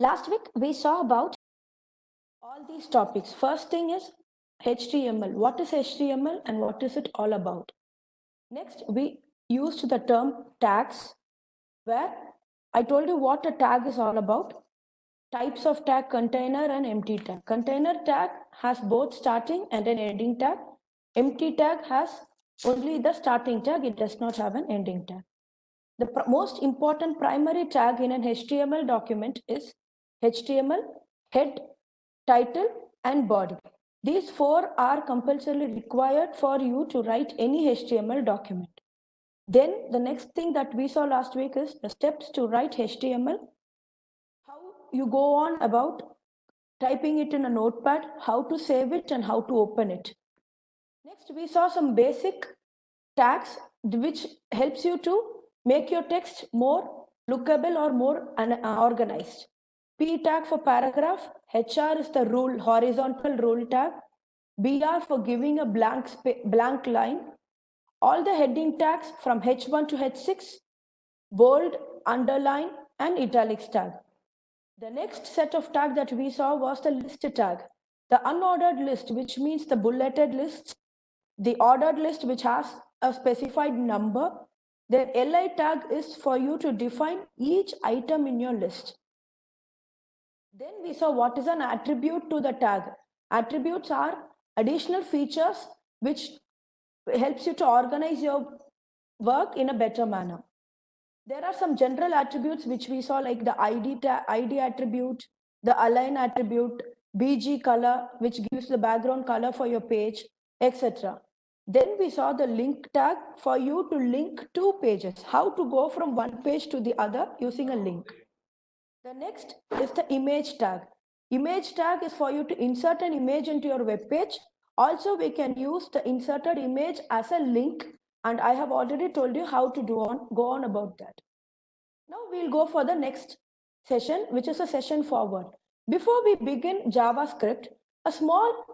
Last week, we saw about all these topics. First thing is HTML. What is HTML and what is it all about? Next, we used the term tags, where I told you what a tag is all about. Types of tag, container and empty tag. Container tag has both starting and an ending tag. Empty tag has only the starting tag. It does not have an ending tag. The most important primary tag in an HTML document is HTML, head, title, and body. These four are compulsorily required for you to write any HTML document. Then the next thing that we saw last week is the steps to write HTML, how you go on about typing it in a notepad, how to save it, and how to open it. Next, we saw some basic tags which helps you to make your text more lookable or more organized. P tag for paragraph, HR is the rule, horizontal rule tag, BR for giving a blank line, all the heading tags from H1 to H6, bold, underline, and italics tag. The next set of tag that we saw was the list tag. The unordered list, which means the bulleted list, the ordered list, which has a specified number. Then li tag is for you to define each item in your list. Then we saw what is an attribute to the tag. Attributes are additional features which helps you to organize your work in a better manner. There are some general attributes which we saw, like the ID attribute, the align attribute, BG color, which gives the background color for your page, etc. Then we saw the link tag for you to link two pages, how to go from one page to the other using a link. The next is the image tag. Image tag is for you to insert an image into your web page. Also, we can use the inserted image as a link, and I have already told you how to go on about that. Now we'll go for the next session, which is a session forward. Before we begin JavaScript, a small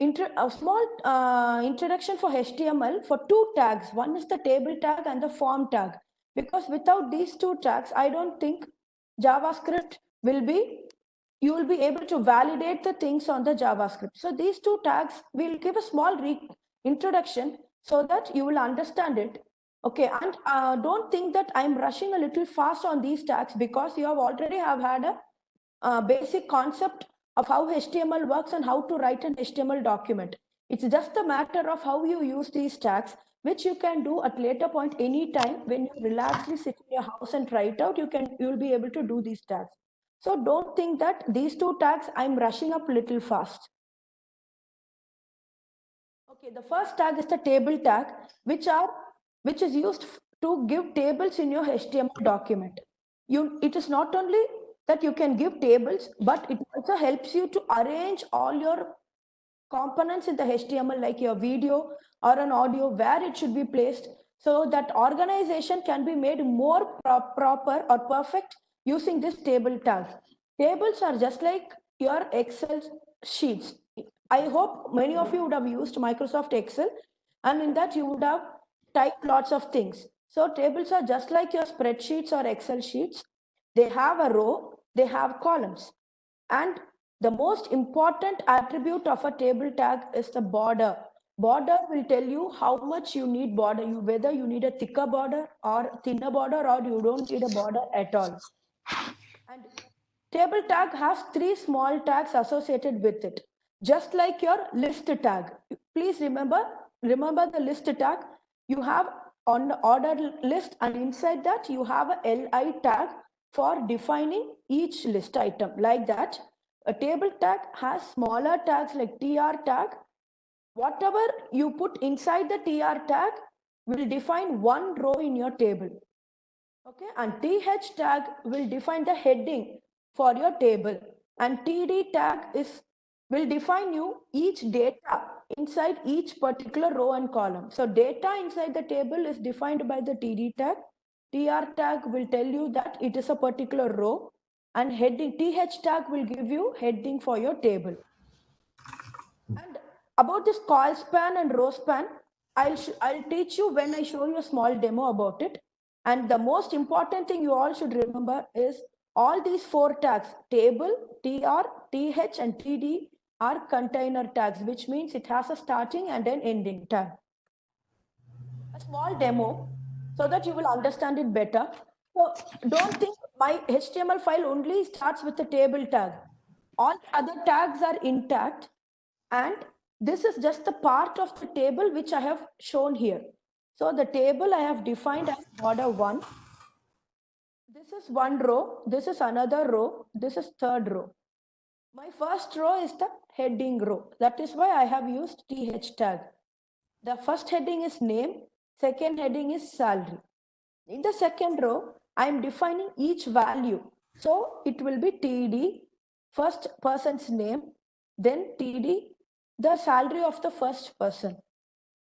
introduction for HTML for two tags. One is the table tag and the form tag. Because without these two tags, I don't think JavaScript you will be able to validate the things on the JavaScript. So these two tags will give a small introduction so that you will understand it. Okay, and don't think that I'm rushing a little fast on these tags, because you have already had a basic concept of how HTML works and how to write an HTML document. It's just a matter of how you use these tags, which you can do at later point anytime when you relaxly sit in your house and try it out. You'll be able to do these tags. So don't think that these two tags I'm rushing up a little fast. Okay, the first tag is the table tag, which is used to give tables in your HTML document. It is not only that you can give tables, but it also helps you to arrange all your components in the HTML, like your video or an audio, where it should be placed, so that organization can be made more proper or perfect using this table tag. Tables are just like your Excel sheets. I hope many of you would have used Microsoft Excel, and in that you would have typed lots of things. So tables are just like your spreadsheets or Excel sheets. They have a row, they have columns. And the most important attribute of a table tag is the border. Border will tell you how much you need border, whether you need a thicker border or thinner border, or you don't need a border at all. And table tag has three small tags associated with it, just like your list tag. Please remember the list tag. You have on the ordered list, and inside that you have a li tag for defining each list item. Like that, a table tag has smaller tags like tr tag. Whatever you put inside the tr tag will define one row in your table. Okay, and th tag will define the heading for your table, and td tag will define you each data inside each particular row and column. So data inside the table is defined by the td tag. Tr tag will tell you that it is a particular row, and heading th tag will give you heading for your table. And about this call span and row span, I'll teach you when I show you a small demo about it. And the most important thing you all should remember is All these 4 tags, table, tr, th and td, are container tags, which means it has a starting and an ending tag. A small demo so that you will understand it better. So don't think my HTML file only starts with the table tag. All the other tags are intact, and this is just the part of the table which I have shown here. So the table I have defined as border 1. This is one row, this is another row, this is third row. My first row is the heading row. That is why I have used th tag. The first heading is name, second heading is salary. In the second row, I am defining each value. So it will be TD, first person's name, then TD, the salary of the first person.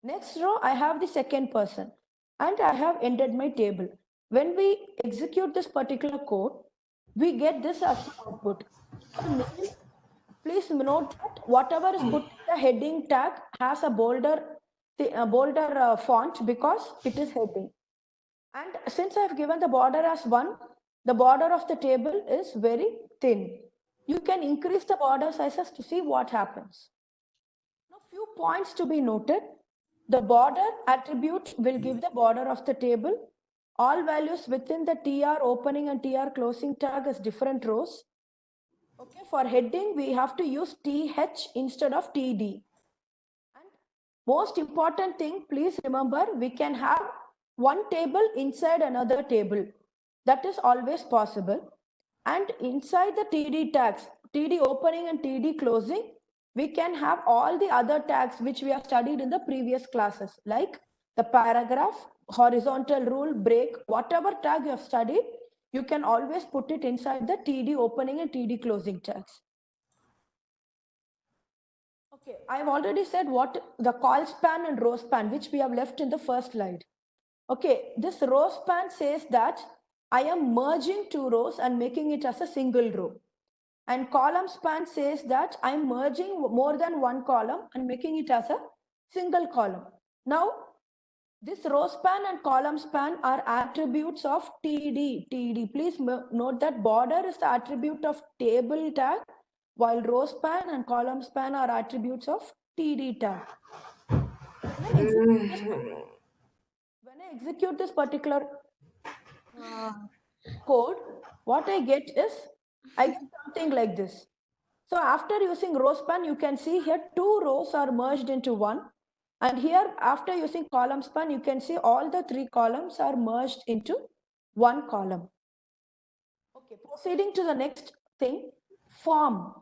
Next row, I have the second person, and I have entered my table. When we execute this particular code, we get this as the output. For name, please note that whatever is put in the heading tag has a bolder font because it is heading. And since I have given the border as 1, the border of the table is very thin. You can increase the border sizes to see what happens. Now, few points to be noted. The border attribute will give the border of the table. All values within the tr opening and tr closing tag as different rows. Okay, for heading, we have to use th instead of td. And most important thing, please remember, we can have one table inside another table. That is always possible. And inside the TD tags, TD opening and TD closing, we can have all the other tags which we have studied in the previous classes, like the paragraph, horizontal rule, break, whatever tag you have studied, you can always put it inside the TD opening and TD closing tags. Okay, I've already said what the call span and row span, which we have left in the first slide. Okay, this row span says that I am merging 2 rows and making it as a single row. And column span says that I'm merging more than one column and making it as a single column. Now, this row span and column span are attributes of TD. TD. Please note that border is the attribute of table tag, while row span and column span are attributes of TD tag. When I execute this particular code, what I get is, I get something like this. So after using row span, you can see here 2 rows are merged into one. And here, after using column span, you can see all the 3 columns are merged into one column. Okay, proceeding to the next thing, form.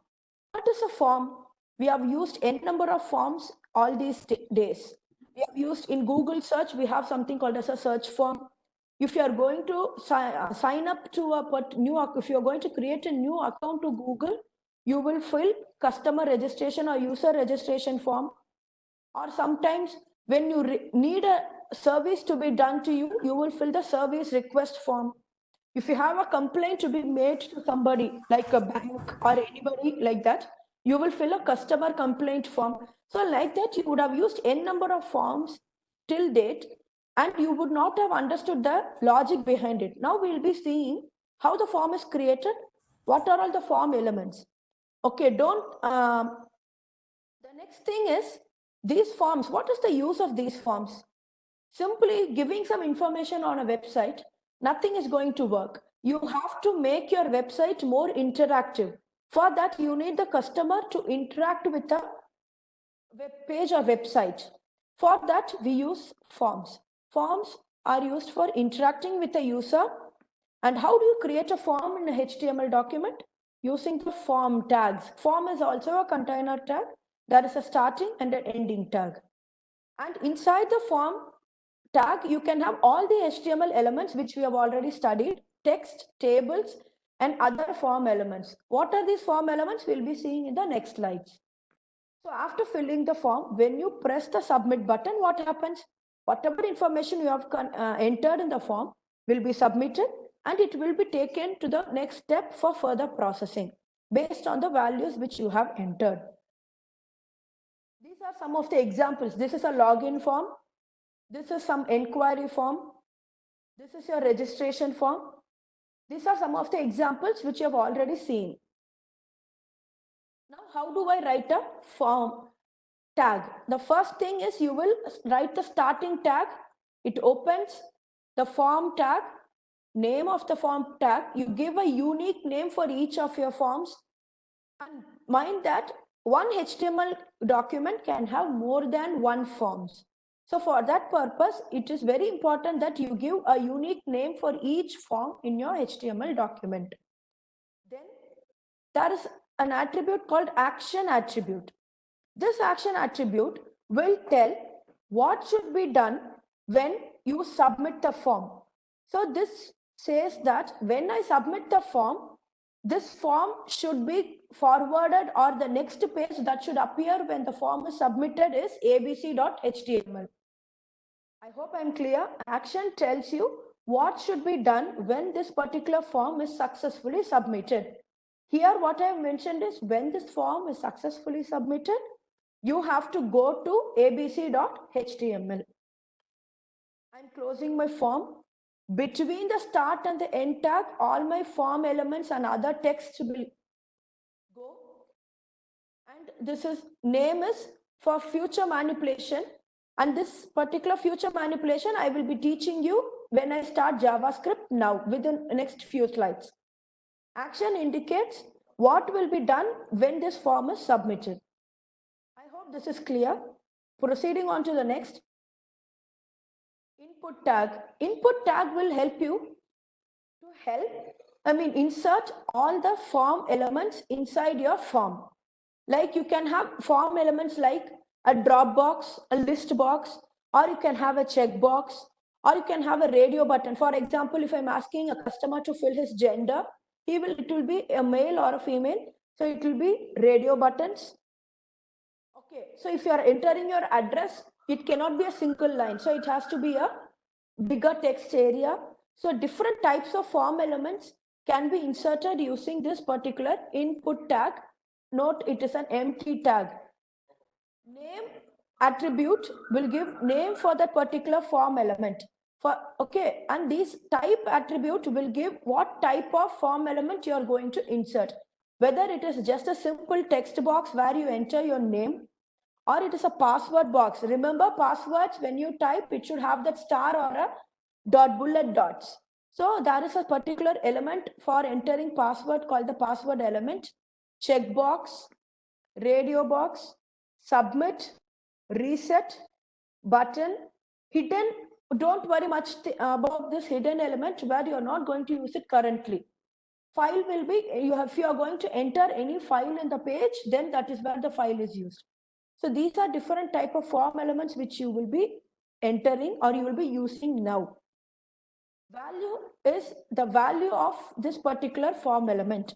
What is a form? We have used n number of forms all these days. We have used in Google search, we have something called as a search form. If you are going to sign up to if you are going to create a new account to Google, you will fill customer registration or user registration form. Or sometimes when you need a service to be done to you, you will fill the service request form. If you have a complaint to be made to somebody like a bank or anybody like that, you will fill a customer complaint form. So like that, you would have used n number of forms till date, and you would not have understood the logic behind it. Now we'll be seeing how the form is created, what are all the form elements. Okay, the next thing is these forms. What is the use of these forms? Simply giving some information on a website, nothing is going to work. You have to make your website more interactive. For that, you need the customer to interact with the web page or website. For that, we use forms. Forms are used for interacting with the user. And how do you create a form in a HTML document? Using the form tags. Form is also a container tag. There is a starting and an ending tag. And inside the form tag, you can have all the HTML elements which we have already studied, text, tables, and other form elements. What are these form elements? We'll be seeing in the next slides. So after filling the form, when you press the submit button, what happens? Whatever information you have entered in the form will be submitted, and it will be taken to the next step for further processing based on the values which you have entered. These are some of the examples. This is a login form. This is some inquiry form. This is your registration form. These are some of the examples which you have already seen. Now, how do I write a form tag? The first thing is you will write the starting tag. It opens the form tag, name of the form tag. You give a unique name for each of your forms. And mind that one HTML document can have more than one forms. So for that purpose, it is very important that you give a unique name for each form in your HTML document. Then there is an attribute called action attribute. This action attribute will tell what should be done when you submit the form. So this says that when I submit the form, this form should be forwarded, or the next page that should appear when the form is submitted is abc.html. I hope I'm clear. Action tells you what should be done when this particular form is successfully submitted. Here what I have mentioned is when this form is successfully submitted, you have to go to abc.html. I'm closing my form. Between the start and the end tag, all my form elements and other text will go. And this is name is for future manipulation. And this particular future manipulation, I will be teaching you when I start JavaScript now within the next few slides. Action indicates what will be done when this form is submitted. I hope this is clear. Proceeding on to the next. Input tag. Input tag will help you to insert all the form elements inside your form. Like you can have form elements like a drop box, a list box, or you can have a checkbox, or you can have a radio button. For example, if I'm asking a customer to fill his gender, it will be a male or a female. So it will be radio buttons. Okay, so if you are entering your address, it cannot be a single line. So it has to be a bigger text area. So different types of form elements can be inserted using this particular input tag. Note it is an empty tag. Name attribute will give name for that particular form element. And this type attribute will give what type of form element you are going to insert. Whether it is just a simple text box where you enter your name, or it is a password box. Remember, passwords, when you type, it should have that star or a bullet dots. So there is a particular element for entering password called the password element. Checkbox, radio box, submit, reset, button, hidden. Don't worry much about this hidden element where you are not going to use it currently. File will be, if you are going to enter any file in the page, then that is where the file is used. So these are different type of form elements which you will be entering or you will be using now. Value is the value of this particular form element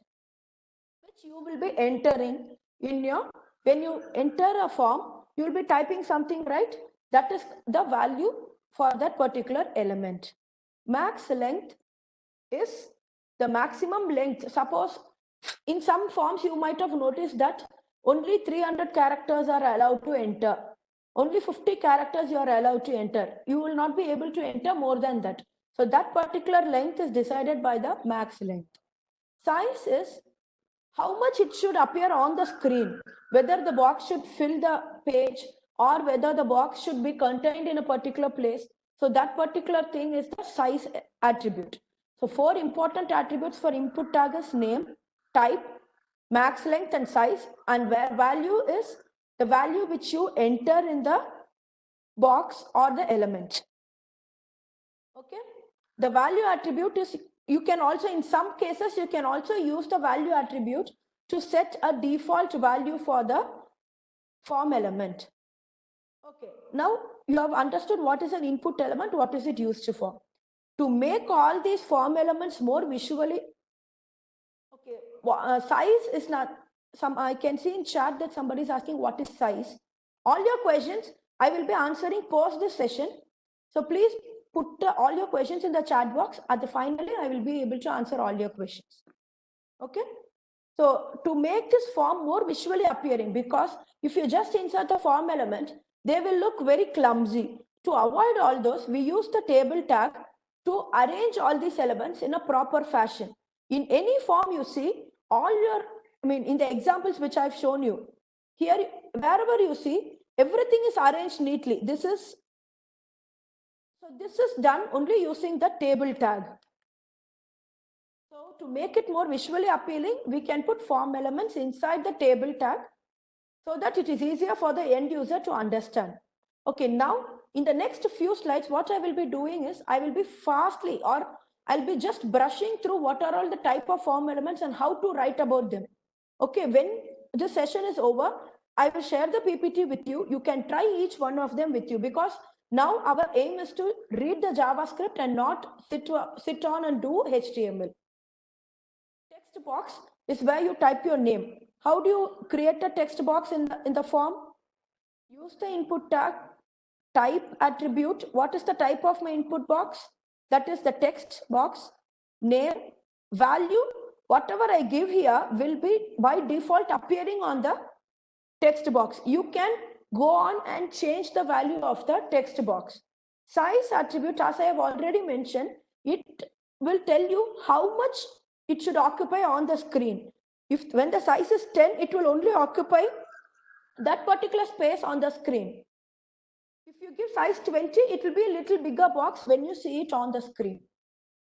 which you will be entering in your, when you enter a form, you will be typing something, right? That is the value for that particular element. Max length is the maximum length. Suppose in some forms you might have noticed that only 300 characters are allowed to enter. Only 50 characters you are allowed to enter. You will not be able to enter more than that. So that particular length is decided by the max length. Size is how much it should appear on the screen, whether the box should fill the page or whether the box should be contained in a particular place. So that particular thing is the size attribute. So 4 important attributes for input tag is name, type, max length and size, and where value is the value which you enter in the box or the element. Okay, the value attribute is, you can also, in some cases, you can also use the value attribute to set a default value for the form element. Okay, now you have understood what is an input element, what is it used for. To make all these form elements more visually, okay, size is not, I can see in chat that somebody is asking what is size. All your questions I will be answering post this session. So please put all your questions in the chat box. At the finally, I will be able to answer all your questions. Okay. So to make this form more visually appearing, because if you just insert the form element, they will look very clumsy. To avoid all those, we use the table tag to arrange all these elements in a proper fashion. In any form you see, in the examples which I've shown you, here, wherever you see, everything is arranged neatly. This is done only using the table tag. So to make it more visually appealing, we can put form elements inside the table tag so that it is easier for the end user to understand. Okay, now in the next few slides, what I will be doing is I will be I'll be just brushing through what are all the type of form elements and how to write about them. Okay, when this session is over, I will share the PPT with you. You can try each one of them with you, because now our aim is to read the JavaScript and not sit on and do HTML. Text box is where you type your name. How do you create a text box in the form? Use the input tag, type attribute. What is the type of my input box? That is the text box. Name, value, whatever I give here will be by default appearing on the text box. You can go on and change the value of the text box. Size attribute, as I have already mentioned, it will tell you how much it should occupy on the screen. When the size is 10, it will only occupy that particular space on the screen. If you give size 20, it will be a little bigger box when you see it on the screen.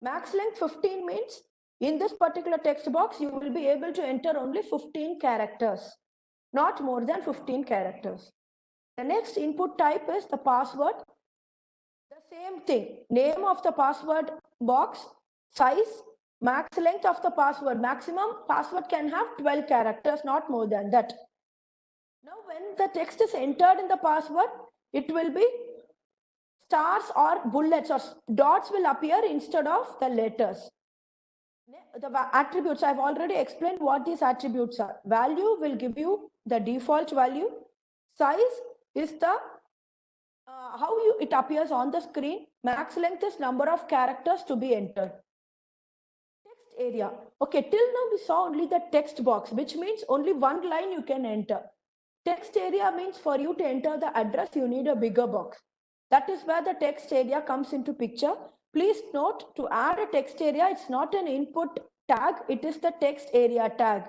Max length 15 means in this particular text box, you will be able to enter only 15 characters, not more than 15 characters. The next input type is the password. The same thing, name of the password box, size, max length of the password. Maximum password can have 12 characters, not more than that. Now, when the text is entered in the password, it will be stars or bullets or dots will appear instead of the letters. The attributes, I've already explained what these attributes are. Value will give you the default value. Size is the it appears on the screen. Max length is number of characters to be entered. Text area. Okay, till now we saw only the text box, which means only one line you can enter. Text area means for you to enter the address, you need a bigger box. That is where the text area comes into picture. Please note, to add a text area, it's not an input tag, it is the text area tag.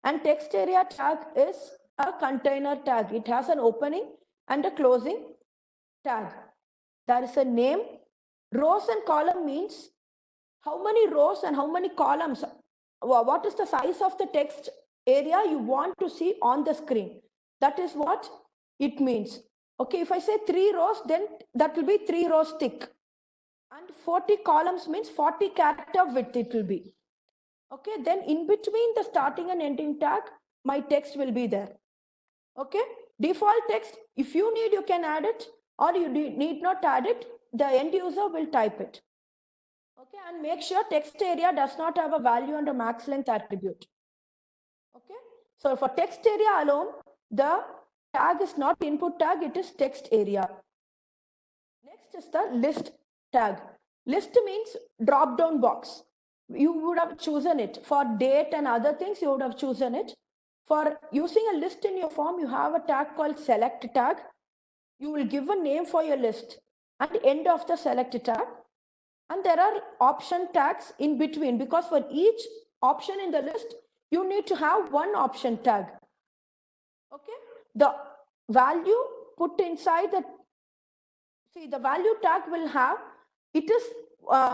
And text area tag is a container tag. It has an opening and a closing tag. There is a name. Rows and column means how many rows and how many columns. What is the size of the text area you want to see on the screen? That is what it means. Okay, if I say 3 rows, then that will be 3 rows thick. And 40 columns means 40 character width it will be. Okay, then in between the starting and ending tag, my text will be there. Okay, default text, if you need, you can add it, or you need not add it, the end user will type it. Okay, and make sure text area does not have a value and a max length attribute. Okay, so for text area alone, the tag is not input tag, it is text area. Next is the list tag. List means drop down box. You would have chosen it. For date and other things, you would have chosen it. For using a list in your form, you have a tag called select tag. You will give a name for your list and end of the select tag. And there are option tags in between, because for each option in the list, you need to have one option tag. Okay, the value put inside the value tag will have, it is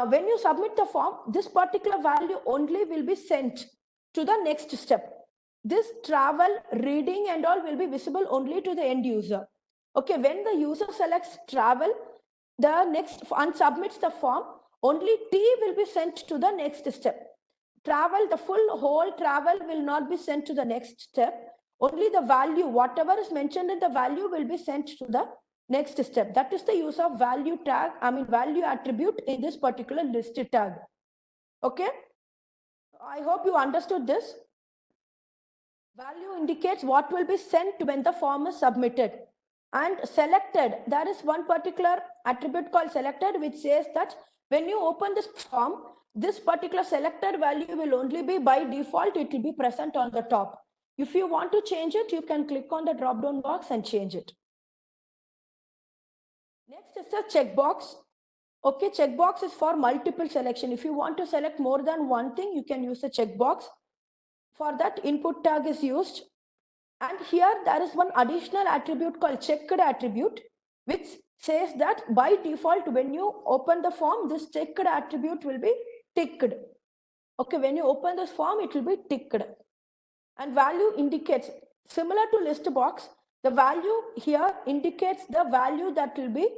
when you submit the form, this particular value only will be sent to the next step. This travel, reading and all will be visible only to the end user. Okay, when the user selects travel, the next and submits the form, only T will be sent to the next step. Travel, the whole travel will not be sent to the next step. Only the value, whatever is mentioned in the value will be sent to the next step. That is the use of value tag, value attribute in this particular list tag. Okay, I hope you understood this. Value indicates what will be sent when the form is submitted. And selected, there is one particular attribute called selected, which says that when you open this form, this particular selected value will only be by default, it will be present on the top. If you want to change it, you can click on the drop down box and change it. Next is the checkbox. Okay, checkbox is for multiple selection. If you want to select more than one thing, you can use the checkbox. For that, input tag is used. And here there is one additional attribute called checked attribute, which says that by default, when you open the form, this checked attribute will be ticked. Okay, when you open this form, it will be ticked. And value indicates, similar to list box, the value here indicates the value that will be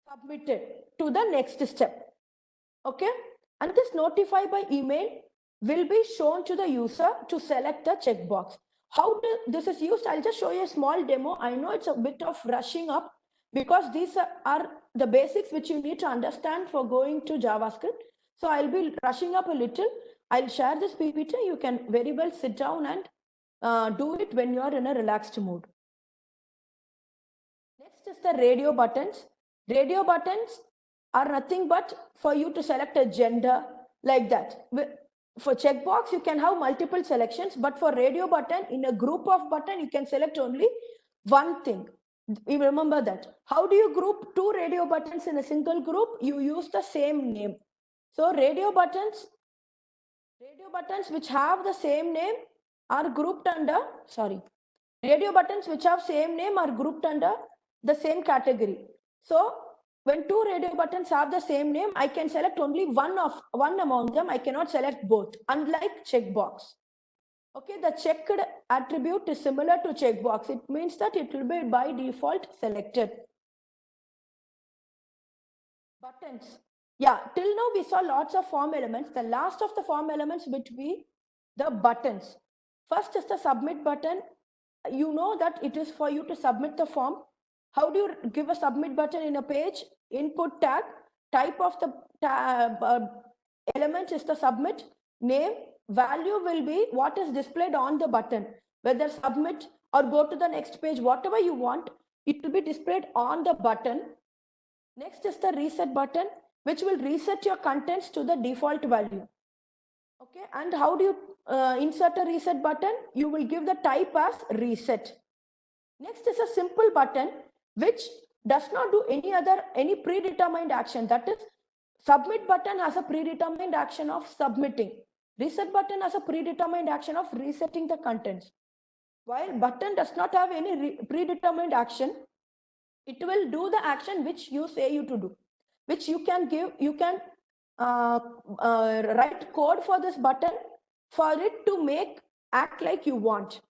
submitted to the next step. Okay, and this notify by email will be shown to the user to select the checkbox. How this is used, I'll just show you a small demo. I know it's a bit of rushing up because these are the basics which you need to understand for going to JavaScript. So I'll be rushing up a little. I'll share this PPT. You can very well sit down and do it when you are in a relaxed mood. Next is the radio buttons. Radio buttons are nothing but for you to select a gender, like that. For checkbox, you can have multiple selections, but for radio button, in a group of button, you can select only one thing. You remember that. How do you group two radio buttons in a single group? You use the same name. So radio buttons which have the same name are grouped under, radio buttons which have same name are grouped under the same category. So when two radio buttons have the same name, I can select only one among them. I cannot select both, unlike checkbox. Okay, the checked attribute is similar to checkbox. It means that it will be by default selected. Buttons. Yeah, till now we saw lots of form elements. The last of the form elements would be the buttons. First is the submit button. You know that it is for you to submit the form. How do you give a submit button in a page? Input tag, type of the element is the submit, name, value will be what is displayed on the button. Whether submit or go to the next page, whatever you want, it will be displayed on the button. Next is the reset button, which will reset your contents to the default value. Okay, and how do you insert a reset button? You will give the type as reset. Next is a simple button which does not do any predetermined action. That is, submit button has a predetermined action of submitting. Reset button has a predetermined action of resetting the contents. While button does not have any predetermined action, it will do the action which you say you to do, which you can write code for this button for it to act like you want.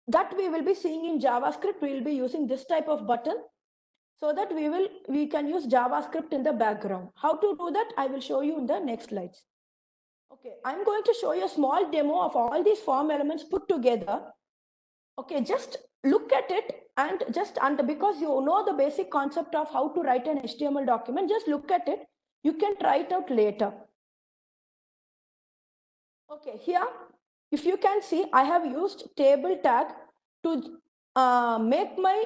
That we will be seeing in JavaScript. We will be using this type of button so that we can use JavaScript in the background. How to do that, I will show you in the next slides. Okay, I'm going to show you a small demo of all these form elements put together. Okay, just look at it and because you know the basic concept of how to write an HTML document, just look at it. You can try it out later. Okay, here, if you can see, I have used table tag to make my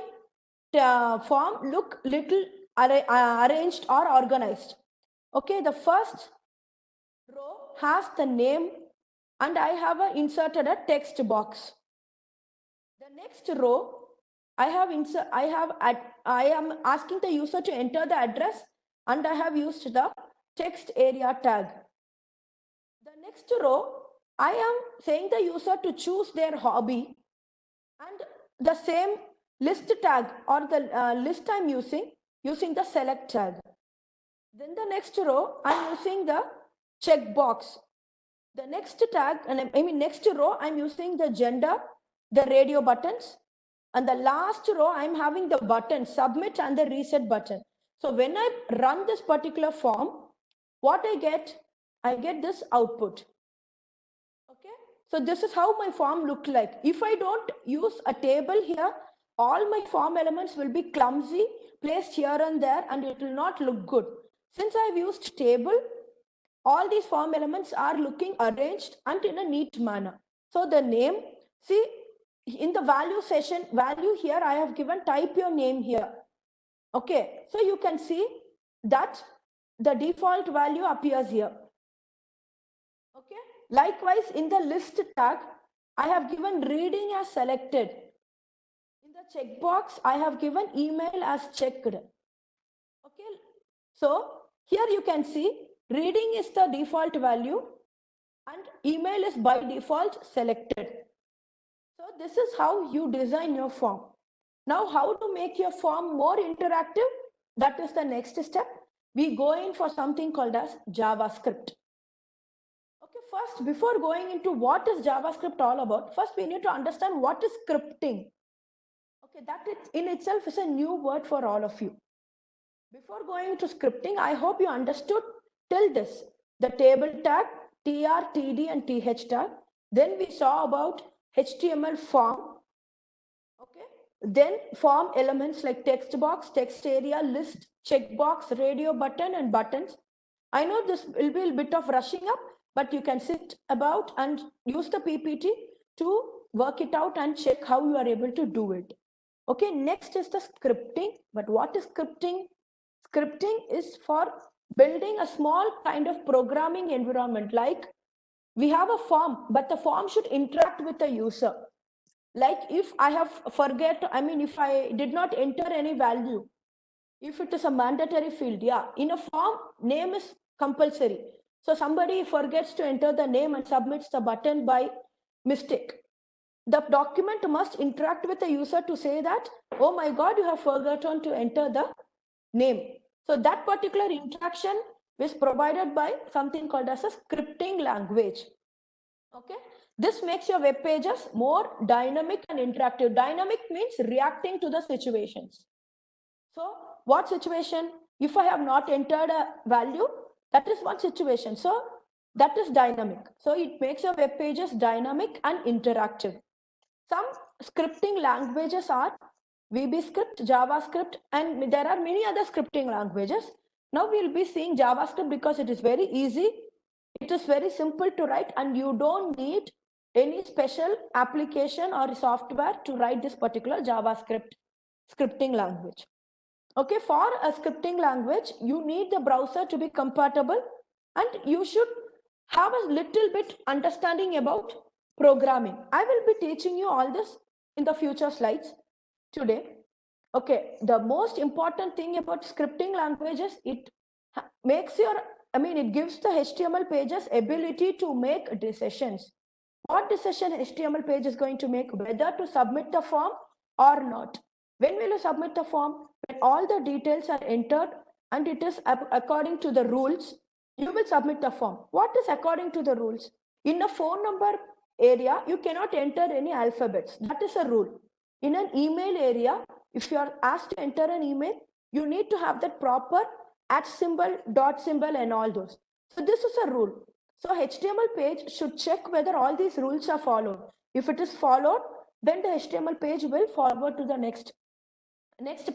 form look little arranged or organized. Okay, the first row has the name and I have inserted a text box. The next row, I am asking the user to enter the address and I have used the text area tag. The next row, I am saying the user to choose their hobby and the same list tag or the list I'm using the select tag. Then the next row, I'm using the checkbox. The next tag, next row, I'm using the gender, the radio buttons, and the last row, I'm having the button submit and the reset button. So when I run this particular form, what I get this output. Okay, so this is how my form looked like. If I don't use a table here, all my form elements will be clumsy, placed here and there, and it will not look good. Since I've used table, all these form elements are looking arranged and in a neat manner. So the name, see, in the value here, I have given type your name here. Okay, so you can see that the default value appears here. Okay, likewise in the list tag, I have given reading as selected. In the checkbox, I have given email as checked. Okay, So here you can see reading is the default value and email is by default selected. So this is how you design your form. Now how to make your form more interactive? That is the next step. We go in for something called as JavaScript. Okay, first, before going into what is JavaScript all about, first we need to understand what is scripting. Okay, that in itself is a new word for all of you. Before going to scripting, I hope you understood till this, the table tag, tr, td and th tag. Then we saw about HTML form. Okay. Then form elements like text box, text area, list, checkbox, radio button and buttons. I know this will be a bit of rushing up, but you can sit about and use the PPT to work it out and check how you are able to do it. Okay, next is the scripting. But what is scripting? Scripting is for building a small kind of programming environment. Like we have a form, but the form should interact with the user. Like if I have if I did not enter any value, if it is a mandatory field, yeah, in a form, name is compulsory. So somebody forgets to enter the name and submits the button by mistake. The document must interact with the user to say that, oh my God, you have forgotten to enter the name. So that particular interaction is provided by something called as a scripting language. Okay, this makes your web pages more dynamic and interactive. Dynamic means reacting to the situations. So what situation? If I have not entered a value, that is one situation. So that is dynamic. So it makes your web pages dynamic and interactive. Some scripting languages are VBScript, JavaScript, and there are many other scripting languages. Now we'll be seeing JavaScript because it is very easy. It is very simple to write and you don't need any special application or software to write this particular JavaScript scripting language. Okay, for a scripting language, you need the browser to be compatible and you should have a little bit understanding about programming. I will be teaching you all this in the future slides today. Okay, the most important thing about scripting languages, it makes your, it gives the HTML pages ability to make decisions. What decision HTML page is going to make, whether to submit the form or not. When will you submit the form? When all the details are entered and it is according to the rules, you will submit the form. What is according to the rules? In a phone number area, you cannot enter any alphabets. That is a rule. In an email area, if you are asked to enter an email, you need to have that proper @ symbol, dot symbol and all those. So this is a rule. So HTML page should check whether all these rules are followed. If it is followed, then the HTML page will forward to the next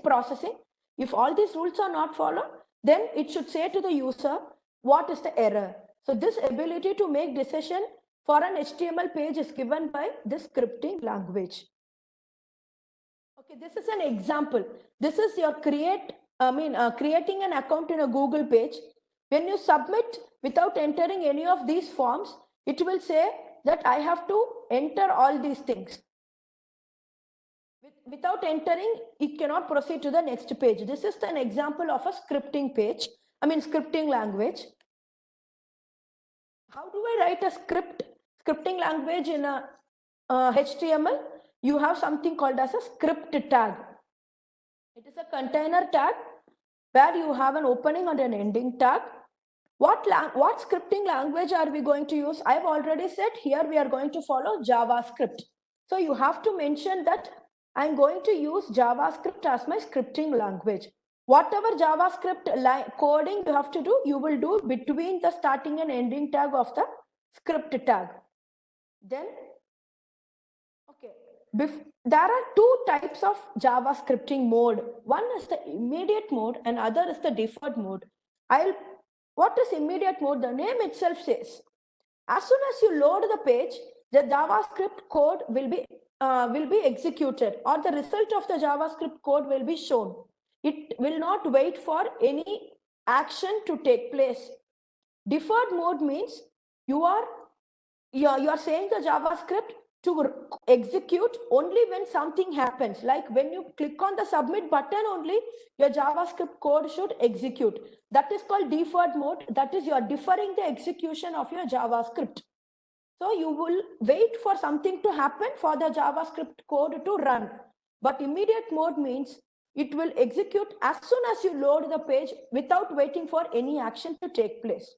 processing. If all these rules are not followed, then it should say to the user what is the error. So this ability to make decision for an HTML page is given by this scripting language. Okay, this is an example. This is your creating an account in a Google page. When you submit without entering any of these forms, it will say that I have to enter all these things. Without entering, it cannot proceed to the next page. This is an example of a scripting page, scripting language. How do I write a scripting language in a HTML? You have something called as a script tag. It is a container tag where you have an opening and an ending tag. What scripting language are we going to use? I've already said here we are going to follow JavaScript. So you have to mention that I'm going to use JavaScript as my scripting language. Whatever JavaScript coding you have to do, you will do between the starting and ending tag of the script tag. Then, okay, there are two types of JavaScripting mode. One is the immediate mode and other is the deferred mode. What is immediate mode? The name itself says, as soon as you load the page, the JavaScript code will be executed, or the result of the JavaScript code will be shown. It will not wait for any action to take place. Deferred mode means you are saying the JavaScript, to execute only when something happens. Like when you click on the submit button only, your JavaScript code should execute. That is called deferred mode. That is, you are deferring the execution of your JavaScript. So you will wait for something to happen for the JavaScript code to run. But immediate mode means it will execute as soon as you load the page without waiting for any action to take place.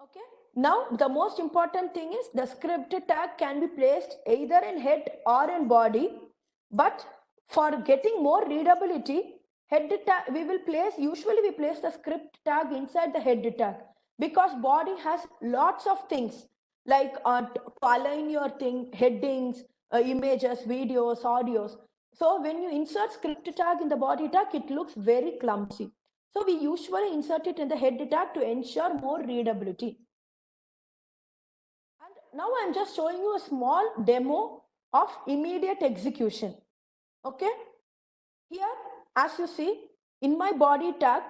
Okay. Now, the most important thing is the script tag can be placed either in head or in body. But for getting more readability, head tag usually we place the script tag inside the head tag, because body has lots of things like to align your headings, images, videos, audios. So when you insert script tag in the body tag, it looks very clumsy. So we usually insert it in the head tag to ensure more readability. And now I'm just showing you a small demo of immediate execution. Okay. Here, as you see, in my body tag,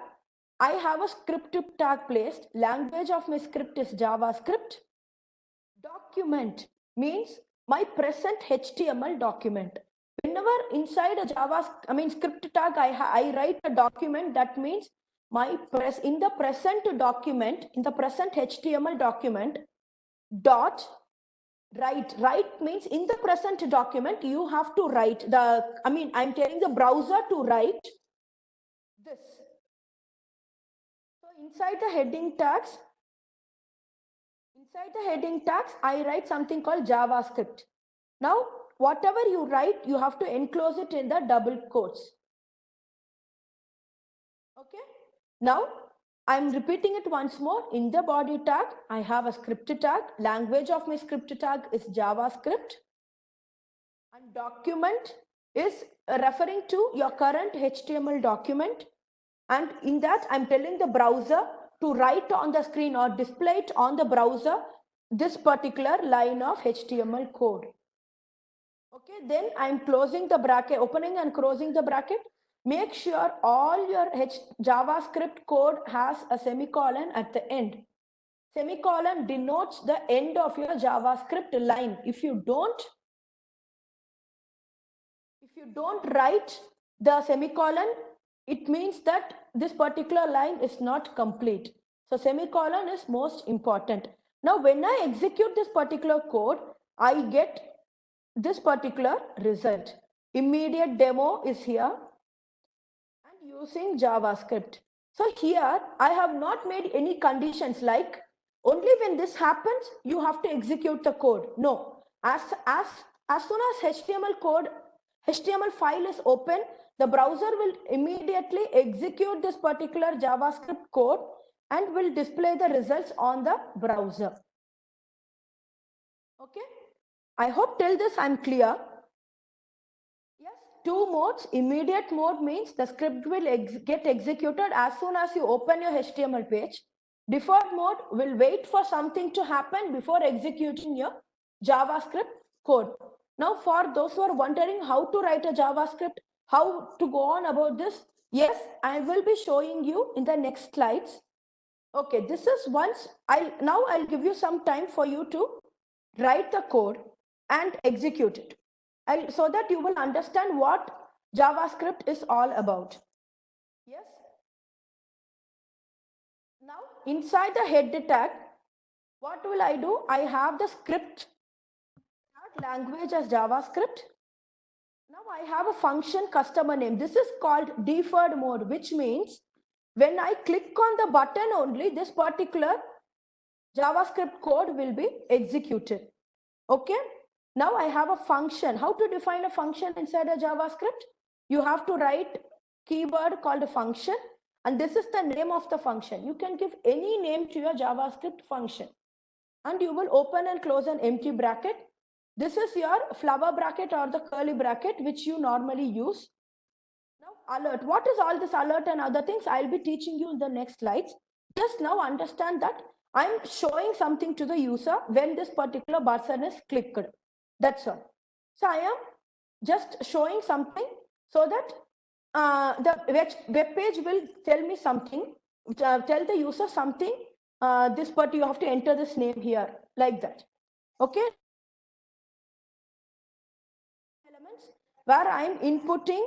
I have a script tag placed. Language of my script is JavaScript. Document means my present HTML document. Whenever inside a script tag, I write a document, that means in the present document, in the present HTML document, dot write means in the present document, you have to write I'm telling the browser to write this. So inside the heading tags, I write something called JavaScript. Now, whatever you write, you have to enclose it in the double quotes. Okay. Now, I'm repeating it once more. In the body tag, I have a script tag. Language of my script tag is JavaScript. And document is referring to your current HTML document. And in that, I'm telling the browser to write on the screen or display it on the browser this particular line of HTML code. Okay, then I'm closing the bracket, opening and closing the bracket. Make sure all your JavaScript code has a semicolon at the end. Semicolon denotes the end of your JavaScript line. If you don't write the semicolon, it means that this particular line is not complete. So semicolon is most important. Now, when I execute this particular code, I get this particular result. Immediate demo is here and using JavaScript. So here I have not made any conditions like only when this happens, you have to execute the code. No, as soon as HTML file is open, the browser will immediately execute this particular JavaScript code and will display the results on the browser. Okay. I hope till this I'm clear. Yes, two modes. Immediate mode means the script will get executed as soon as you open your HTML page. Default mode will wait for something to happen before executing your JavaScript code. Now, for those who are wondering how to write a JavaScript, how to go on about this, yes, I will be showing you in the next slides. Okay, this is now I'll give you some time for you to write the code and execute it, so that you will understand what JavaScript is all about. Yes. Now, inside the head tag, what will I do? I have the script language as JavaScript. Now I have a function customer name. This is called deferred mode, which means when I click on the button only, this particular JavaScript code will be executed. Okay. Now I have a function. How to define a function inside a JavaScript? You have to write keyword called a function, and this is the name of the function. You can give any name to your JavaScript function, and you will open and close an empty bracket. This is your flower bracket or the curly bracket which you normally use. Now, alert. What is all this alert and other things? I'll be teaching you in the next slides. Just now understand that I'm showing something to the user when this particular button is clicked. That's all. So I am just showing something so that the web page will tell me something, tell the user something. This part you have to enter this name here, like that. Okay. Elements where I am inputting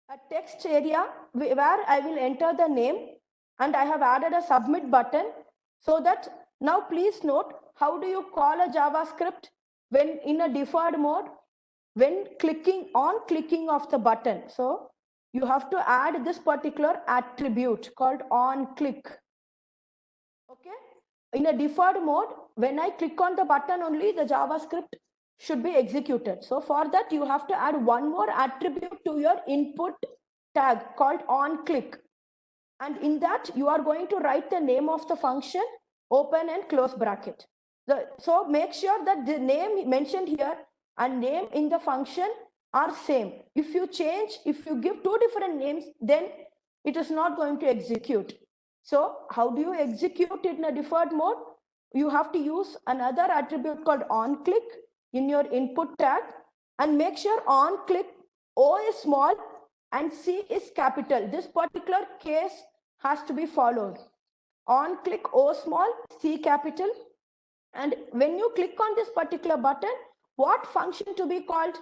a text area where I will enter the name, and I have added a submit button, so that now please note, how do you call a JavaScript when in a deferred mode? When clicking of the button. So you have to add this particular attribute called on click. Okay. In a deferred mode, when I click on the button only, the JavaScript should be executed. So for that, you have to add one more attribute to your input tag called on click. And in that, you are going to write the name of the function, open and close bracket. So make sure that the name mentioned here and name in the function are same. If you give two different names, then it is not going to execute. So how do you execute it in a deferred mode? You have to use another attribute called on click in your input tag, and make sure on click O is small and C is capital. This particular case has to be followed. On click O small, C capital. And when you click on this particular button, what function to be called?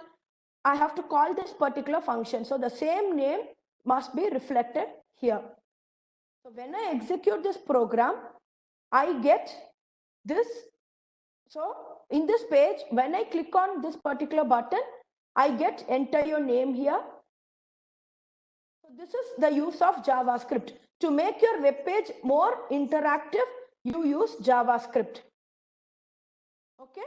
I have to call this particular function. So the same name must be reflected here. So when I execute this program, I get this. So in this page, when I click on this particular button, I get enter your name here. So this is the use of JavaScript. To make your web page more interactive, you use JavaScript. Okay.